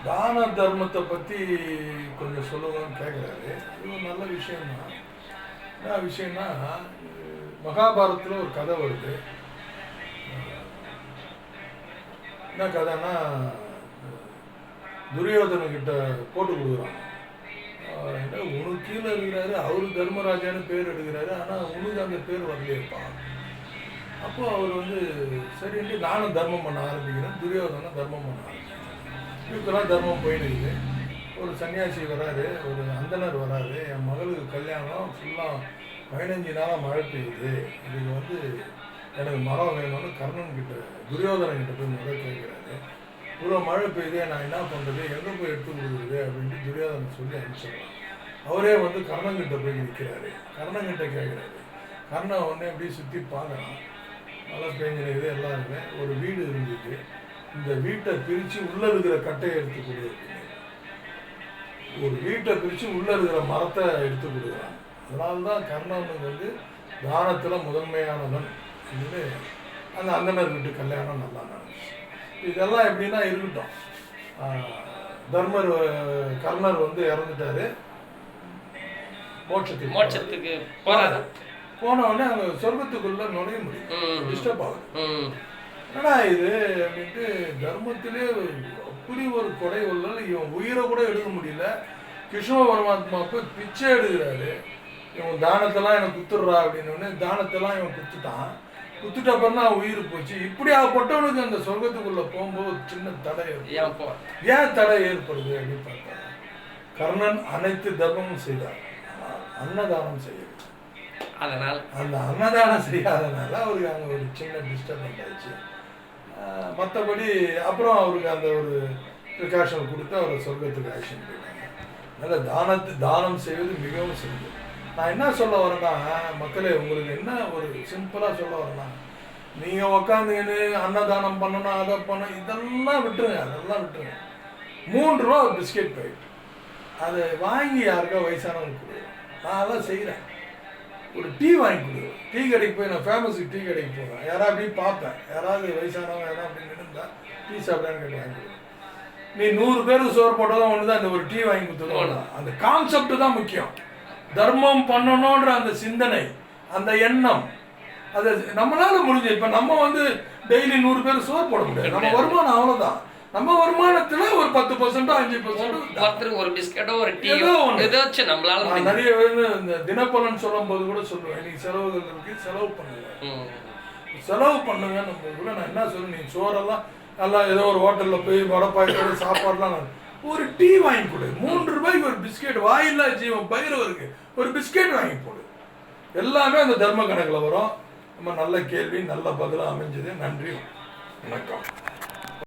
தான தர்மத்தை பற்றி கொஞ்சம் சொல்லுவான்னு கேட்குறாரு. இது ஒரு நல்ல விஷயம்தான். என்ன விஷயம்னா, மகாபாரதத்தில் ஒரு கதை வருது. என்ன கதைன்னா, துரியோதனகிட்ட போட்டு கொடுக்குறாங்க. உனக்கு கீழே இருக்கிறாரு, அவரு தர்மராஜான்னு பேர் எடுக்கிறாரு, ஆனால் உனக்கு அந்த பேர் வரலையேப்பா. அப்போ அவர் சரின்ட்டு நானும் தர்மம் பண்ண ஆரம்பிக்கிறேன். துரியோதனும் தர்மம் பண்ண ஆரம்பிக்கிறேன். இதுக்கெல்லாம் தர்மம் போயின்னு இருக்குது. ஒரு சன்னியாசி வராரு, ஒரு அந்தனர் வராரு. என் மகளுக்கு கல்யாணம் ஃபுல்லாக 15 நாளாக மழை பெய்யுது, இதுக்கு எனக்கு மரம் வேணும்னு கர்ணன்கிட்ட துரியோதனங்கிட்ட போய் முதல் கேட்குறாரு. இவ்வளோ மழை பெய்யுது, நான் என்ன பண்ணுறது, எங்கே போய் எடுத்து கொடுக்குறது அப்படின்ட்டு துரியோதனன் சொல்லி அனுப்பிச்சிடலாம். அவரே கர்ணன்கிட்ட போய் நிற்கிறாரு. கர்ணன்கிட்ட கேட்குறாரு. கர்ணன் உடனே அப்படியே சுற்றி பார்க்குறான். மழை பெஞ்சிருக்குது, எல்லாம் இருக்குது. ஒரு வீடு இருந்துச்சு. இந்த வீட்டை பிரித்து உள்ளே இருக்கிற கட்டையை எடுத்து கொடு அப்படின்னு. ஒரு வீட்டை பிரித்து உள்ளே இருக்கிற மரத்தை எடுத்து கொடுக்குறான். அதனால்தான் கர்ணனுக்கு தானத்தில் முதன்மையானவன் அப்படின்னு அந்த அந்தனர் வீட்டு கல்யாணம் நல்லா நடந்துச்சு. இதெல்லாம் எப்படின்னா இருக்கட்டும். கர்ணர் இறந்துட்டாரு, மோட்சத்துக்கு போனவுடனே அவங்க சொர்க்கத்துக்குள்ள நுழைய முடியும், டிஸ்டர்ப் ஆகுது. என்னடா இது அப்படின்ட்டு தர்மத்திலே அப்படி ஒரு கொடை உள்ளல். இவன் உயிரை கூட எடுக்க முடியல. கிருஷ்ண பரமாத்மாவுக்கு பிச்சை எடுக்கிறாரு. இவன் தானத்தெல்லாம் எனக்கு குத்துடுறா அப்படின்னு தானத்தெல்லாம் இவன் குத்துட்டப்பறம் தான் உயிர் போச்சு. இப்படி ஆகப்பட்டவனுக்கு அந்த சொர்க்கத்துக்குள்ள போகும்போது சின்ன தடை ஏன் தடை ஏற்படுது அப்படின்னு பார்த்தா, கர்ணன் அனைத்து தர்மமும் செய்தார், அன்னதானம் செய்யறது. அதனால் அந்த அன்னதானம் செய்யாதனால அவருக்கு அங்கே ஒரு சின்ன டிஸ்டர்பன்ஸ் ஆயிடுச்சு. மற்றபடி அப்புறம் அவருக்கு அந்த ஒரு ப்ரிகாஷன் கொடுத்து அவரை சொர்க்கத்துக்கு ஆக்ஷன் போயிட்டாங்க. அதனால் தானம் செய்வது மிகவும் சிறந்தது. நான் என்ன சொல்ல வரேன்னா, மக்களே, உங்களுக்கு என்ன ஒரு சிம்பிளாக சொல்ல வரேன்னா, நீங்கள் உக்காந்துக்கின்னு அன்னதானம் பண்ணணும், அதை பண்ணணும், இதெல்லாம் விட்டுருங்க. அதெல்லாம் விட்டுருங்க. 3 ரூபா ஒரு பிஸ்கெட் போயிட்டு அதை வாங்கி யாருக்கா வயசானவங்க கொடுக்குறேன். நான் அதெல்லாம் செய்கிறேன். ஒரு டீ வாங்கி கொடுக்குறேன். டீ கடைக்கு போய் நான் ஃபேமஸுக்கு டீ கடைக்கு போவேன். யாராவது அப்படி பார்ப்பேன், யாராவது வயசானவங்க யாராவது அப்படின்னு இருந்தால் டீ சாப்பிடான்னு கேட்டு வாங்கி கொடுக்குறேன். நீ 100 பேருக்கு சோறு போட்டதும் ஒன்று தான், இந்த ஒரு டீ வாங்கி கொடுத்துருவோம். அந்த கான்செப்ட் தான் முக்கியம். தர்மம் பண்ணணுன்ற அந்த சிந்தனை, அந்த எண்ணம், அது நம்மளால முடிஞ்சு. இப்ப நம்ம டெய்லி 100 பேர் சோறு போட முடியாது. நம்ம வருமானம் அவ்வளவுதான். நம்ம வருமானத்துல ஒரு 10% 5% ஒரு பிஸ்கெட்டோ ஒரு டீ ஏதாச்சும் நம்மளால. நிறைய பேர் இந்த தினப்பலன் சொல்லும் போது கூட சொல்லுவேன், நீ செலவுகள் இருக்கு, செலவு பண்ணுங்க, செலவு பண்ணுங்க. நம்ம கூட நான் என்ன சொல்லுவேன், நீ சோறெல்லாம் நல்லா ஏதோ ஒரு ஹோட்டல்ல போய் வடப்பாயத்தோட சாப்பாடுலாம் ஒரு டீ வாங்கி கொடு. 3 ரூபாய்க்கு ஒரு பிஸ்கெட், வாயில்லா ஜீவன் பயிரவருக்கு ஒரு பிஸ்கெட் வாங்கி போடு. எல்லாமே அந்த தர்ம கணக்கில் வரும். நம்ம நல்ல கேள்வி, நல்ல பதிலாக அமைஞ்சது. நன்றி, வணக்கம்.